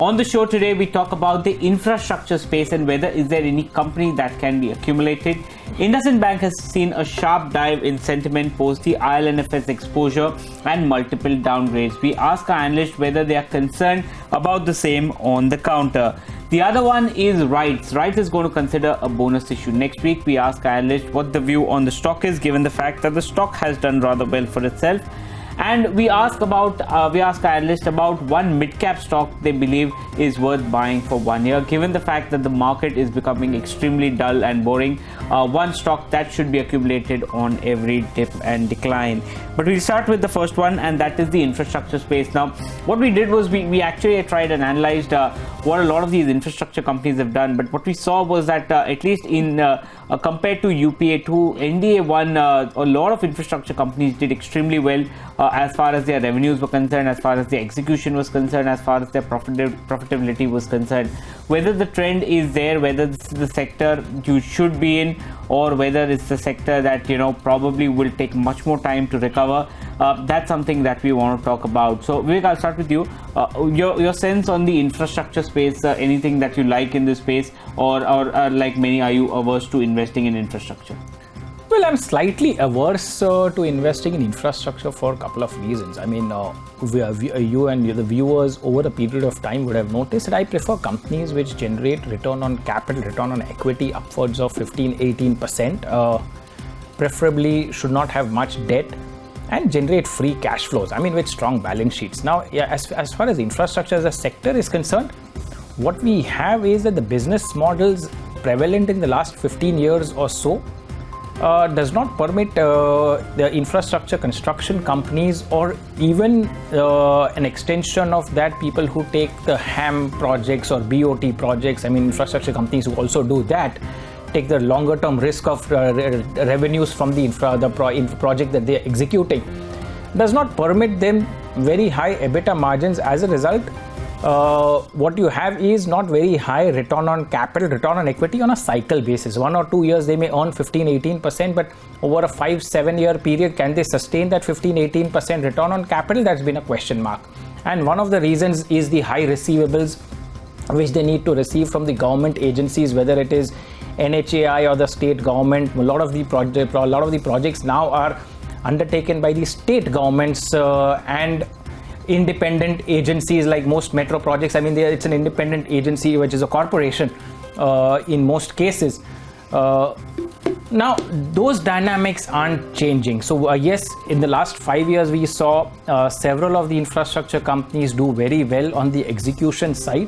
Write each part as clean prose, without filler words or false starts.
On the show today, we talk about the infrastructure space and whether is there any company that can be accumulated. IndusInd Bank has seen a sharp dive in sentiment post the IL&FS exposure and multiple downgrades. We ask our analysts whether they are concerned about the same on the counter. The other one is RITES. RITES is going to consider a bonus issue. Next week, we ask our analysts what the view on the stock is, given the fact that the stock has done rather well for itself. And we ask our analysts about one mid-cap stock they believe is worth buying for 1 year, given the fact that the market is becoming extremely dull and boring. One stock that should be accumulated on every dip and decline. But we'll start with the first one, and that is the infrastructure space. Now, what we did was we actually tried and analyzed what a lot of these infrastructure companies have done. But what we saw was that at least in compared to UPA2, NDA1, a lot of infrastructure companies did extremely well as far as their revenues were concerned, as far as their execution was concerned, as far as their profitability was concerned. Whether the trend is there, whether this is the sector you should be in, or whether it's the sector that probably will take much more time to recover, that's something that we want to talk about. So Vivek, I'll start with you. Your sense on the infrastructure space, anything that you like in this space, or like many, are you averse to investing in infrastructure? Well, I'm slightly averse to investing in infrastructure for a couple of reasons. I mean, you and the viewers over a period of time would have noticed that I prefer companies which generate return on capital, return on equity upwards of 15-18%. Preferably should not have much debt and generate free cash flows. I mean, with strong balance sheets. Now, as far as infrastructure as a sector is concerned, what we have is that the business models prevalent in the last 15 years or so does not permit the infrastructure construction companies, or even an extension of that, people who take the HAM projects or BOT projects. I mean, infrastructure companies who also do that take the longer term risk of revenues from the project that they are executing, does not permit them very high EBITDA margins. As a result, what you have is not very high return on capital, return on equity on a cycle basis. 1 or 2 years they may earn 15-18%, but over a 5-7 year period, can they sustain that 15-18% return on capital? That's been a question mark. And one of the reasons is the high receivables which they need to receive from the government agencies, whether it is NHAI or the state government. A lot of the projects now are undertaken by the state governments and independent agencies, like most metro projects. I mean, it's an independent agency, which is a corporation in most cases. Now, those dynamics aren't changing. So yes, in the last 5 years, we saw several of the infrastructure companies do very well on the execution side.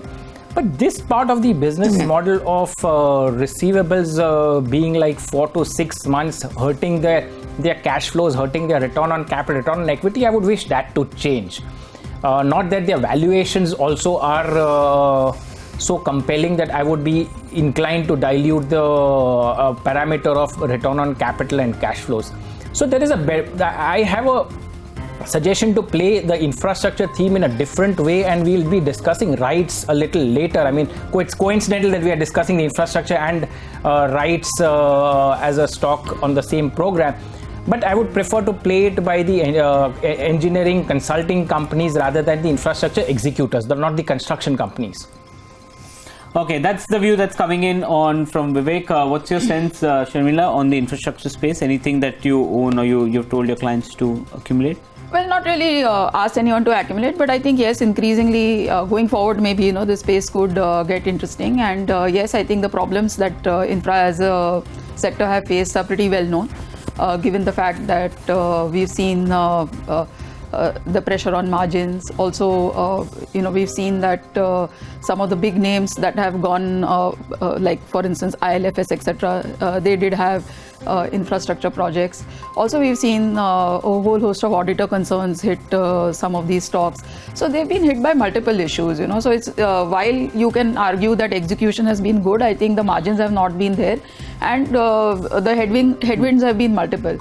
But this part of the business model of receivables being like 4 to 6 months, hurting their cash flows, hurting their return on capital, return on equity, I would wish that to change. Not that their valuations also are so compelling that I would be inclined to dilute the parameter of return on capital and cash flows. So there is I have a suggestion to play the infrastructure theme in a different way, and we'll be discussing RITES a little later. I mean, it's coincidental that we are discussing the infrastructure and RITES as a stock on the same program. But I would prefer to play it by the engineering consulting companies rather than the infrastructure executors, not the construction companies. Okay, that's the view that's coming in on from Vivek. What's your sense, Sharmila, on the infrastructure space? Anything that you own or you've told your clients to accumulate? Well, not really asked anyone to accumulate, but I think yes, increasingly going forward, maybe the space could get interesting. And yes, I think the problems that infra as a sector have faced are pretty well known. Given the fact that we've seen the pressure on margins. Also, we've seen that some of the big names that have gone, like for instance, IL&FS, etc., they did have infrastructure projects. Also, we've seen a whole host of auditor concerns hit some of these stocks. So they've been hit by multiple issues, So it's while you can argue that execution has been good, I think the margins have not been there, and the headwinds have been multiple.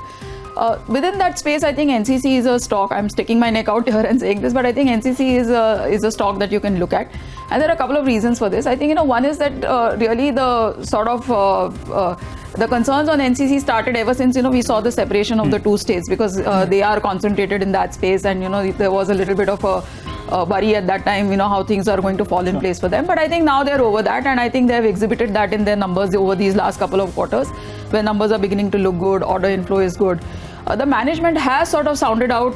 Within that space, I think NCC is a stock. I'm sticking my neck out here and saying this, but I think NCC is a stock that you can look at. And there are a couple of reasons for this. I think, one is that really the sort of the concerns on NCC started ever since, we saw the separation of the two states, because they are concentrated in that space, and, there was a little bit of a worry at that time, how things are going to fall in place for them. But I think now they're over that, and I think they have exhibited that in their numbers over these last couple of quarters, where numbers are beginning to look good, order inflow is good. The management has sort of sounded out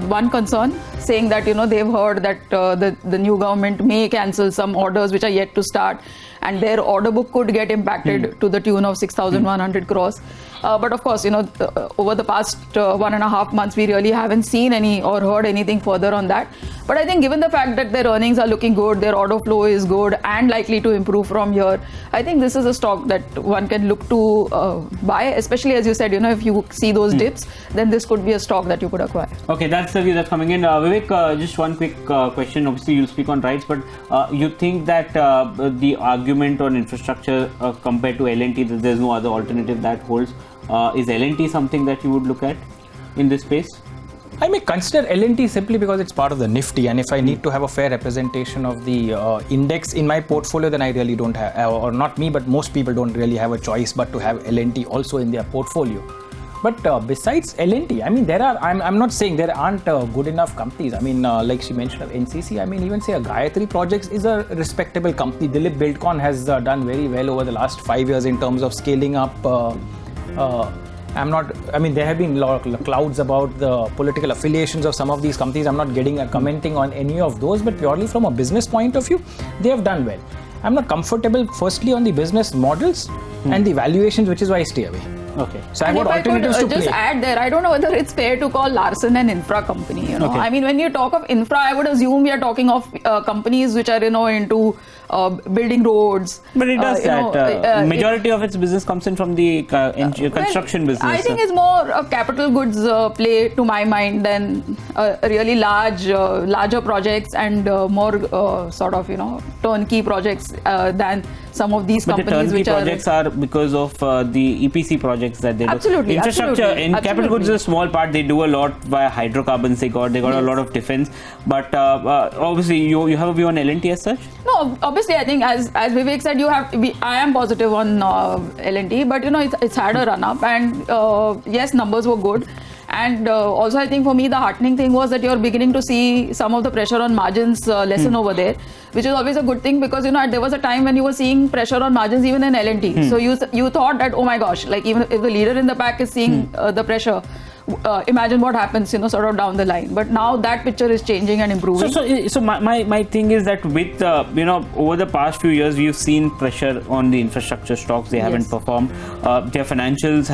one concern, saying that, they've heard that the new government may cancel some orders which are yet to start, and their order book could get impacted to the tune of 6,100 crores. But of course, over the past 1.5 months, we really haven't seen any or heard anything further on that. But I think given the fact that their earnings are looking good, their order flow is good and likely to improve from here, I think this is a stock that one can look to buy, especially as you said, if you see those dips, then this could be a stock that you could acquire. Okay, that's the view that's coming in. Vivek, just one quick question. Obviously, you'll speak on rights, but you think that the argument on infrastructure compared to L&T, that there's no other alternative that holds, is L&T something that you would look at in this space? I may consider L&T simply because it's part of the Nifty, and if I need to have a fair representation of the index in my portfolio, then I really don't have, or not me, but most people don't really have a choice but to have L&T also in their portfolio. But besides L&T, I mean, I'm not saying there aren't good enough companies. I mean, like she mentioned of NCC, I mean, even say a Gayatri Projects is a respectable company. Dilip Buildcon has done very well over the last 5 years in terms of scaling up. There have been a lot of clouds about the political affiliations of some of these companies. I'm not commenting on any of those, but purely from a business point of view, they have done well. I'm not comfortable, firstly, on the business models and the valuations, which is why I stay away. Okay. So I've got alternatives to play. Just add there, I don't know whether it's fair to call Larsen an infra company. Okay. I mean, when you talk of infra, I would assume we are talking of companies which are, into building roads. But it does that. Majority of its business comes in from the construction business. I think it's more a capital goods play to my mind than really larger projects and more sort of, turnkey projects than some of these companies. But the turnkey which projects are because of the EPC projects that they do. Absolutely. Infrastructure in capital goods is a small part. They do a lot via hydrocarbons. They got a lot of defense. But obviously, you have a view on L&T as such? No, obviously, I think as Vivek said, I am positive on L&T, but it's had a run up, and yes, numbers were good. And also, I think for me, the heartening thing was that you're beginning to see some of the pressure on margins lessen over there, which is always a good thing, because there was a time when you were seeing pressure on margins even in L&T. So you thought that, oh my gosh, like even if the leader in the pack is seeing the pressure, imagine what happens, sort of down the line. But now that picture is changing and improving. So my thing is that with over the past few years, we've seen pressure on the infrastructure stocks. They haven't performed. Their financials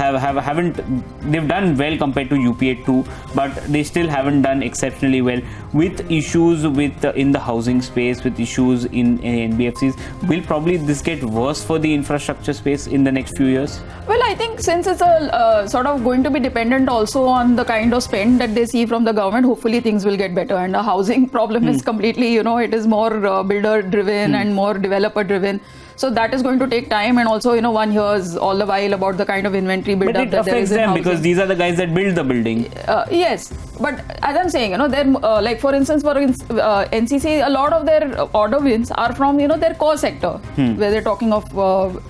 they've done well compared to UPA 2, but they still haven't done exceptionally well. With issues in the housing space, with issues in NBFCs, will probably this get worse for the infrastructure space in the next few years? Well, I think since it's a sort of going to be dependent also on the kind of spend that they see from the government, hopefully things will get better. And the housing problem is completely, it is more builder driven and more developer driven. So that is going to take time, and also, one hears all the while about the kind of inventory build-up that there is in housing. But it affects them because these are the guys that build the building. Yes, but as I'm saying, they're like for instance, NCC, a lot of their order wins are from their core sector, where they're talking of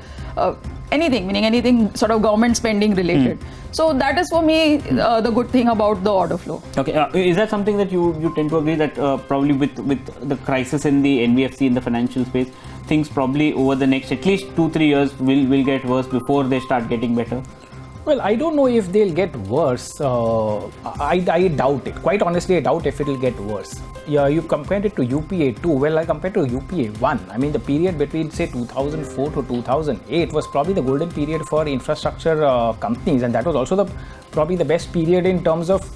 anything, meaning anything sort of government spending related. So that is for me the good thing about the order flow. Okay, is that something that you tend to agree that probably with the crisis in the NBFC in the financial space, things probably over the next at least 2-3 years will get worse before they start getting better? Well, I don't know if they'll get worse. I doubt it. Quite honestly, I doubt if it'll get worse. Yeah, you compared it to UPA 2. Well, I compared to UPA 1. I mean, the period between, say, 2004 to 2008 was probably the golden period for infrastructure companies. And that was also probably the best period in terms of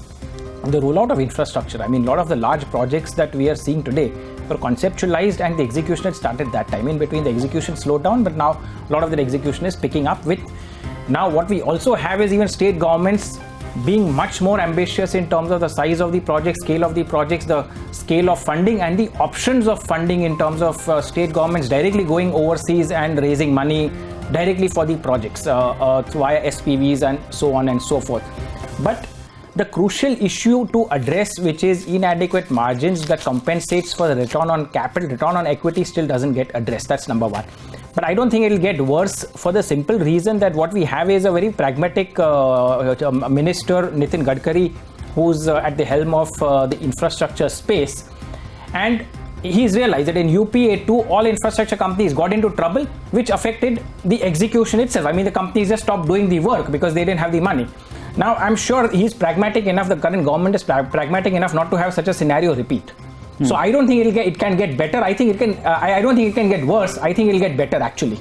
the rollout of infrastructure. I mean, a lot of the large projects that we are seeing today were conceptualized, and the execution had started that time. In between, the execution slowed down, but now a lot of the execution is picking up with. Now, what we also have is even state governments being much more ambitious in terms of the size of the project, scale of the projects, the scale of funding, and the options of funding in terms of state governments directly going overseas and raising money directly for the projects via SPVs and so on and so forth. But the crucial issue to address, which is inadequate margins that compensates for the return on capital, return on equity, still doesn't get addressed. That's number one. But I don't think it'll get worse for the simple reason that what we have is a very pragmatic minister, Nitin Gadkari, who's at the helm of the infrastructure space. And he's realized that in UPA 2, all infrastructure companies got into trouble, which affected the execution itself. I mean, the companies just stopped doing the work because they didn't have the money. Now, I'm sure he's pragmatic enough, the current government is pragmatic enough not to have such a scenario repeat. So I don't think it can get better. I think it can. I don't think it can get worse. I think it'll get better actually.